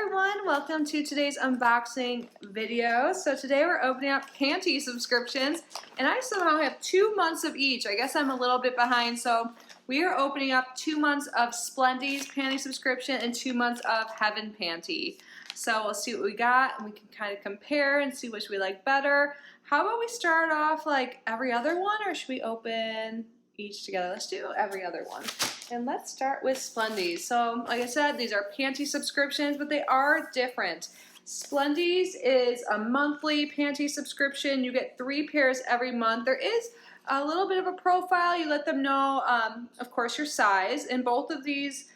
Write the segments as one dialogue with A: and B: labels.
A: everyone, welcome to today's unboxing video. So today we're opening up Panty subscriptions, and I somehow have 2 months of each. I guess I'm a little bit behind, so we are opening up 2 months of Splendies Panty subscription and 2 months of Heaven Panty. So we'll see what we got, and we can kind of compare and see which we like better. How about we start off like every other one, or should we open each together? Let's do every other one. And let's start with Splendies. So like I said, these are Panty subscriptions, but they are different. Splendies is a monthly Panty subscription. You get 3 pairs every month. There is a little bit of a profile. You let them know, of course, your size. And both of these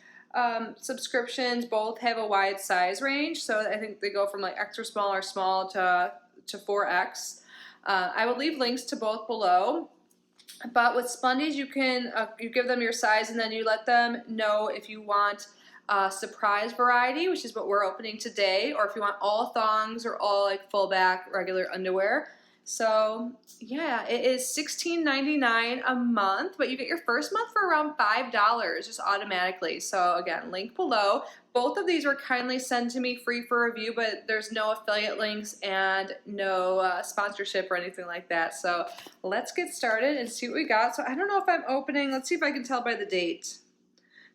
A: subscriptions both have a wide size range. So I think they go from like extra small or small to 4X. I will leave links to both below. But with Splendies, you can you give them your size, and then you let them know if you want surprise variety, which is what we're opening today, or if you want all thongs or all like full back regular underwear. So yeah, it is $16.99 a month, but you get your first month for around $5 just automatically. So again, link below. Both of these were kindly sent to me free for review, but there's no affiliate links and no sponsorship or anything like that. So let's get started and see what we got. So I don't know if I'm opening, let's see if I can tell by the date.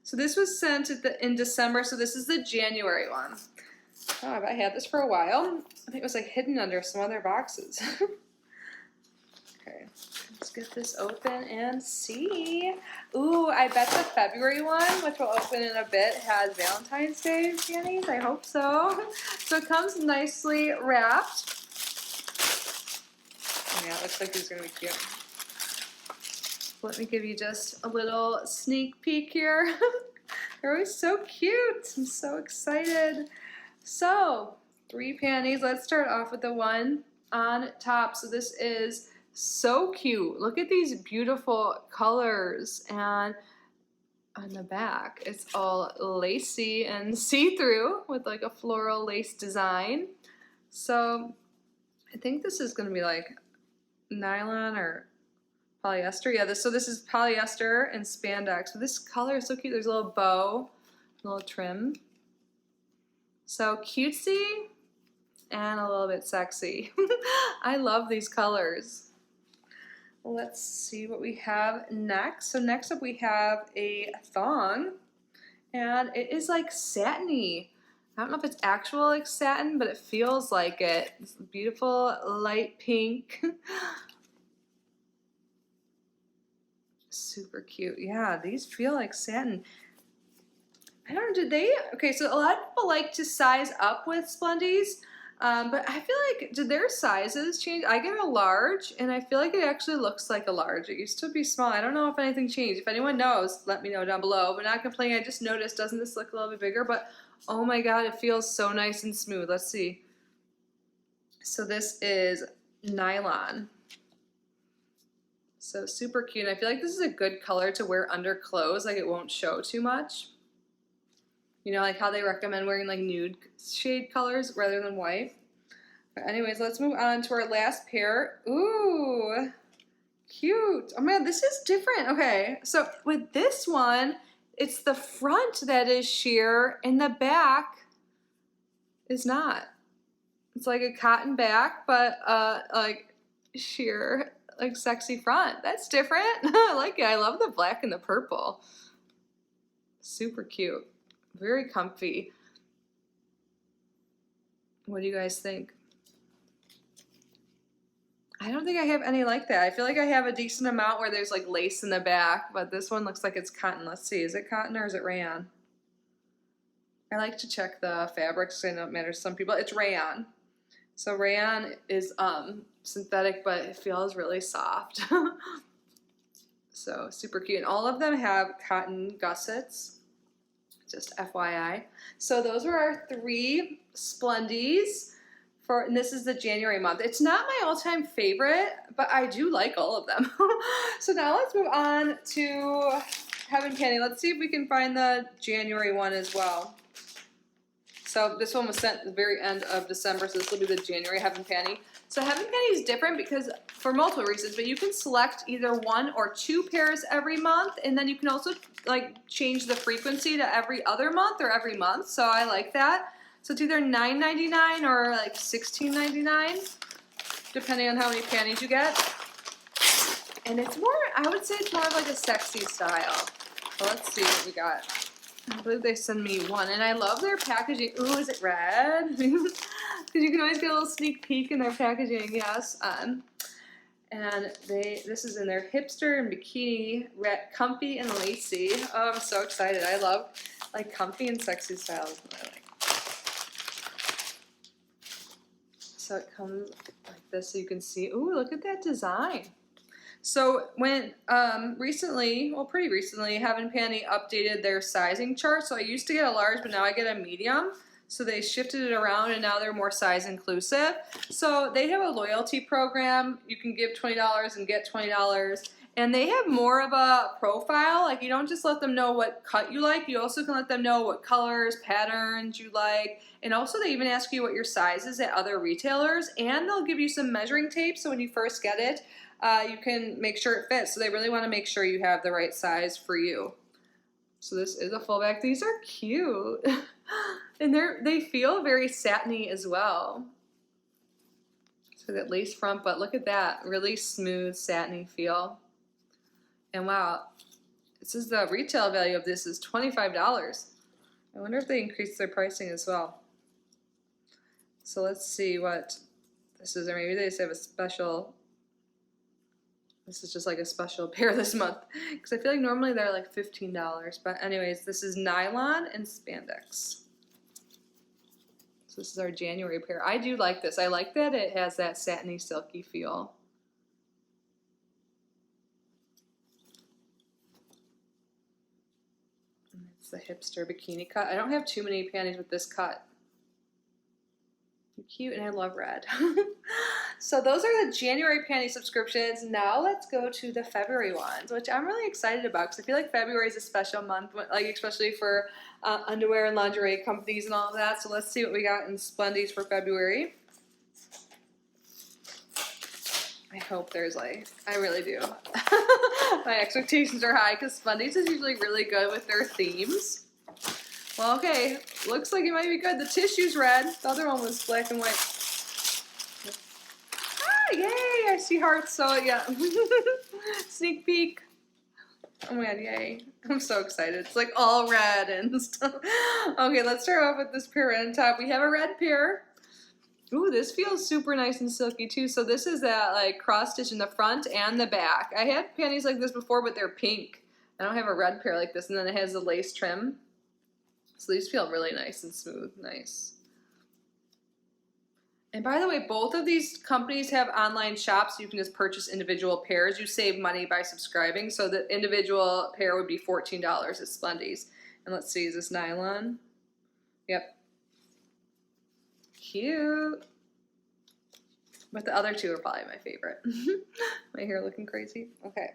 A: So this was sent in December, so this is the January one. Oh, I've had this for a while. I think it was like hidden under some other boxes. Okay, let's get this open and see. Ooh, I bet the February one, which we'll open in a bit, has Valentine's Day panties. I hope so. So it comes nicely wrapped. Yeah, it looks like these are going to be cute. Let me give you just a little sneak peek here. They're always so cute. I'm so excited. So, 3 panties. Let's start off with the one on top. So this is so cute. Look at these beautiful colors, and on the back it's all lacy and see-through with like a floral lace design. So I think this is going to be like nylon or polyester. Yeah, so this is polyester and spandex. So this color is so cute. There's a little bow, a little trim. So cutesy and a little bit sexy. I love these colors. Let's see what we have next. So next up we have a thong, and it is like satiny. I don't know if it's actual like satin, but it feels like it. It's beautiful light pink. Super cute. Yeah, these feel like satin. I don't know, okay, so a lot of people like to size up with Splendies, but I feel like, did their sizes change? I get a large, and I feel like it actually looks like a large. It used to be small. I don't know if anything changed. If anyone knows, let me know down below. But not complaining, I just noticed, doesn't this look a little bit bigger? But oh my god, it feels so nice and smooth. Let's see. So this is nylon. So super cute. And I feel like this is a good color to wear under clothes, like it won't show too much. You know, like how they recommend wearing like nude shade colors rather than white. But anyways, let's move on to our last pair. Ooh, cute. Oh my god, this is different. Okay, so with this one, it's the front that is sheer and the back is not. It's like a cotton back, but like sheer, like sexy front. That's different. I like it. I love the black and the purple. Super cute. Very comfy. What do you guys think? I don't think I have any like that. I feel like I have a decent amount where there's like lace in the back, but this one looks like it's cotton. Let's see, is it cotton or is it rayon? I like to check the fabrics, I know it matters to some people. It's rayon. So rayon is synthetic, but it feels really soft. So super cute. And all of them have cotton gussets. Just FYI. So those were our 3 Splendies and this is the January month. It's not my all-time favorite, but I do like all of them. So now let's move on to Heaven Panty. Let's see if we can find the January one as well. So this one was sent at the very end of December, so this will be the January Heaven Panty. So Heaven Panty is different because for multiple reasons, but you can select either 1 or 2 pairs every month, and then you can also like change the frequency to every other month or every month. So I like that. So it's either $9.99 or like $16.99, depending on how many panties you get. And it's more, I would say it's more of like a sexy style. Well, let's see what we got. I believe they send me one, and I love their packaging. Ooh, is it red? Because you can always get a little sneak peek in their packaging, yes. And this is in their hipster and bikini, red, comfy and lacy. Oh, I'm so excited. I love like comfy and sexy styles. I like. So it comes like this, so you can see. Ooh, look at that design. So when recently, well, pretty recently, Heaven Panty updated their sizing chart. So I used to get a large, but now I get a medium. So they shifted it around, and now they're more size inclusive. So they have a loyalty program. You can give $20 and get $20. And they have more of a profile. Like, you don't just let them know what cut you like. You also can let them know what colors, patterns you like. And also they even ask you what your size is at other retailers. And they'll give you some measuring tape. So when you first get it, you can make sure it fits. So they really want to make sure you have the right size for you. So this is a full back. These are cute. And they feel very satiny as well. So that lace front, but look at that. Really smooth, satiny feel. And wow, this is the retail value of this is $25. I wonder if they increased their pricing as well. So let's see what this is. Or maybe they just have a special. This is just like a special pair this month. Because I feel like normally they're like $15. But anyways, this is nylon and spandex. So this is our January pair. I do like this. I like that it has that satiny, silky feel. And it's the hipster bikini cut. I don't have too many panties with this cut. Cute, and I love red. So those are the January panty subscriptions. Now let's go to the February ones, which I'm really excited about because I feel like February is a special month, like especially for underwear and lingerie companies and all of that. So let's see what we got in Splendies for February. I hope there's like, I really do. My expectations are high because Splendies is usually really good with their themes. Well, okay, looks like it might be good. The tissue's red. The other one was black and white. Ah, yay! I see hearts, so yeah. Sneak peek. Oh my god, yay. I'm so excited. It's like all red and stuff. Okay, let's start off with this pair on top. We have a red pair. Ooh, this feels super nice and silky too. So this is that like cross stitch in the front and the back. I had panties like this before, but they're pink. I don't have a red pair like this, and then it has the lace trim. So these feel really nice and smooth. Nice. And by the way, both of these companies have online shops. So you can just purchase individual pairs. You save money by subscribing. So the individual pair would be $14 at Splendies. And let's see, is this nylon? Yep. Cute. But the other two are probably my favorite. My hair looking crazy. Okay.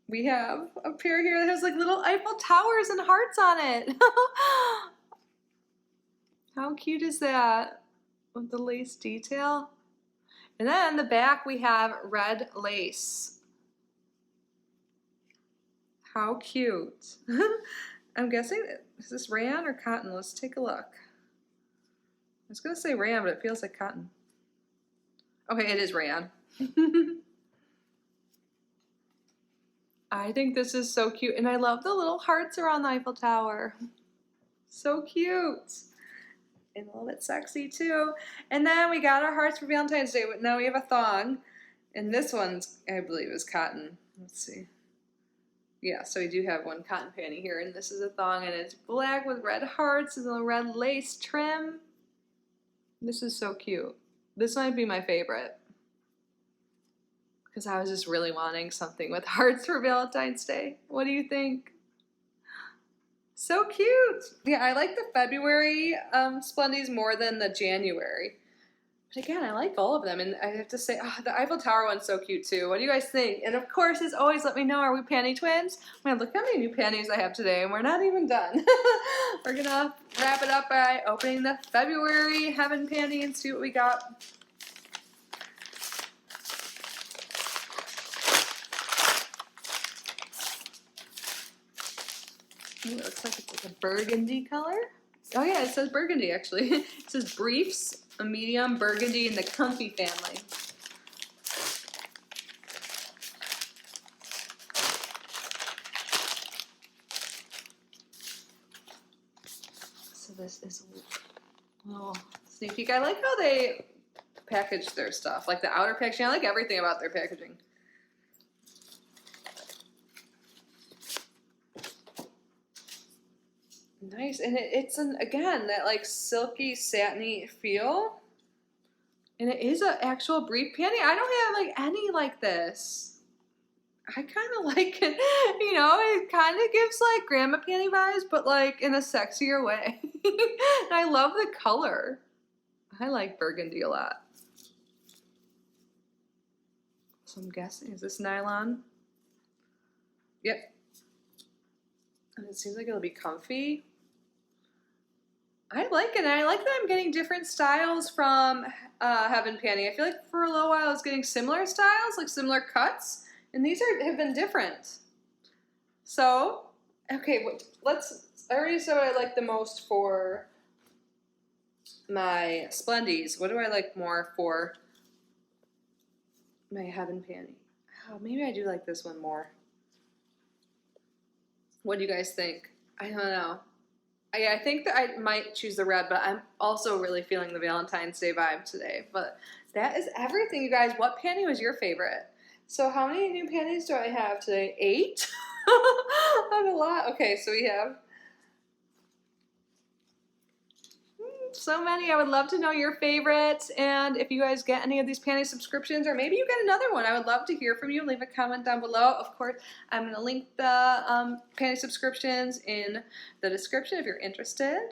A: We have a pair here that has like little Eiffel Towers and hearts on it. How cute is that? With the lace detail. And then in the back we have red lace. How cute. I'm guessing, is this rayon or cotton? Let's take a look. I was going to say rayon, but it feels like cotton. Okay, it is rayon. I think this is so cute, and I love the little hearts around the Eiffel Tower. So cute. And a little bit sexy too. And then we got our hearts for Valentine's Day, but now we have a thong. And this one's, I believe, is cotton. Let's see. Yeah, so we do have one cotton panty here, and this is a thong, and it's black with red hearts and a red lace trim. This is so cute. This might be my favorite. Because I was just really wanting something with hearts for Valentine's Day. What do you think? So cute. Yeah, I like the February Splendies more than the January. But again, I like all of them. And I have to say, the Eiffel Tower one's so cute too. What do you guys think? And of course, as always, let me know, are we panty twins? Man, look how many new panties I have today, and we're not even done. We're going to wrap it up by opening the February Heaven Panty and see what we got. Ooh, it looks like it's like a burgundy color. Oh yeah, it says burgundy actually. It says briefs, a medium, burgundy, and the comfy family. So this is a little sneak peek. I like how they package their stuff, like the outer packaging. I like everything about their packaging. Nice, and it's again that like silky satiny feel, and it is an actual brief panty. I don't have like any like this. I kind of like it, you know. It kind of gives like grandma panty vibes, but like in a sexier way. And I love the color. I like burgundy a lot. So I'm guessing, is this nylon? Yep. And it seems like it'll be comfy. I like it, and I like that I'm getting different styles from Heaven Panty. I feel like for a little while I was getting similar styles, like similar cuts, and these have been different. So, okay, I already said what I like the most for my splendies. What do I like more for my Heaven Panty? Oh, maybe I do like this one more. What do you guys think? I don't know. I think that I might choose the red, but I'm also really feeling the Valentine's Day vibe today. But that is everything, you guys. What panty was your favorite? So how many new panties do I have today? 8? That's a lot. Okay, so we have so many. I would love to know your favorites, and if you guys get any of these panty subscriptions, or maybe you get another one, I would love to hear from you. Leave a comment down below. Of course, I'm going to link the panty subscriptions in the description if you're interested.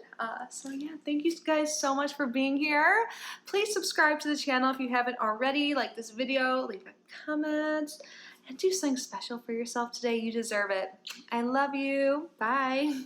A: So yeah, thank you guys so much for being here. Please subscribe to the channel if you haven't already. Like this video, leave a comment, and do something special for yourself today. You deserve it. I love you. Bye.